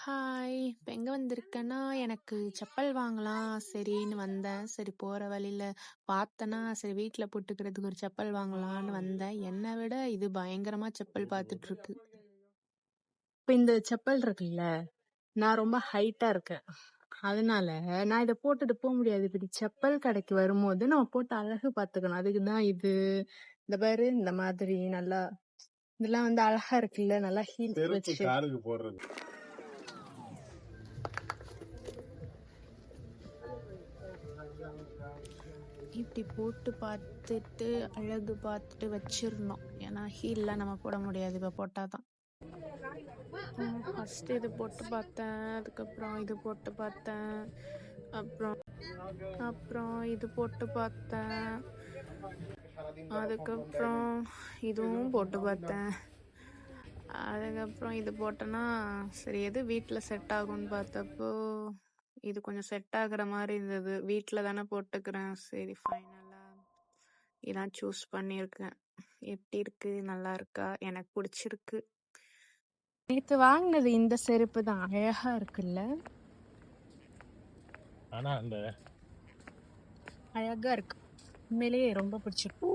Hi! இப்ப எங்க வந்திருக்கேன்னா, எனக்கு செப்பல் வாங்கலாம் சரின்னு வந்தேன். சரி போற வழியில பார்த்தேன்னா, சரி வீட்ல போட்டுக்கிறதுக்கு ஒரு செப்பல் வாங்கலான்னு வந்தேன். என்ன விட இது பயங்கரமா செப்பல் பார்த்துட்டுருக்கு. இப்ப இந்த செப்பல் இருக்குல்ல, நான் ரொம்ப ஹைட்டா இருக்கேன். அதனால நான் இத போட்டுட்டு முடியாது. இப்படி செப்பல் கடைக்கு வரும்போது நம்ம போட்டு அழகு பார்த்துக்கணும். அதுக்கு தான் இது. இந்த பாரு இந்த மாதிரி நல்லா இதெல்லாம் அழகா இருக்குல்ல. நல்லா ஹீல்ஸ் செருப்பு வச்சு. காலுக்கு போடுறது. இப்படி போட்டு பார்த்துட்டு, அழகு பார்த்துட்டு வச்சிரணும். ஏன்னா ஹீல்லாம் நம்ம போட முடியாது. இப்ப போட்டா தான். ஃபர்ஸ்ட் இது போட்டு பார்த்தேன். அதுக்கப்புறம் இது போட்டு பார்த்தேன். அப்புறம் இது போட்டு பார்த்தேன். அதுக்கப்புறம் இதுவும் போட்டு பார்த்தேன். அதுக்கப்புறம் இது போட்டேன்னா, சரி எது வீட்ல செட் ஆகும்னு பார்த்தப்போ, இது கொஞ்சம் செட் ஆகுற மாதிரி இருந்தது. வீட்ல தானே போட்டுக்கிறேன். சரி ஃபைனலா இதான் சூஸ் பண்ணியிருக்கேன். எப்படி இருக்கு? நல்லா இருக்கா? எனக்கு பிடிச்சிருக்கு. நேத்து வாங்கினது இந்த செருப்பு தான். அழகா இருக்குல்ல. ஆனா அந்த அழகா இருக்கு. உண்மையிலேயே ரொம்ப பிடிச்சிருக்கு.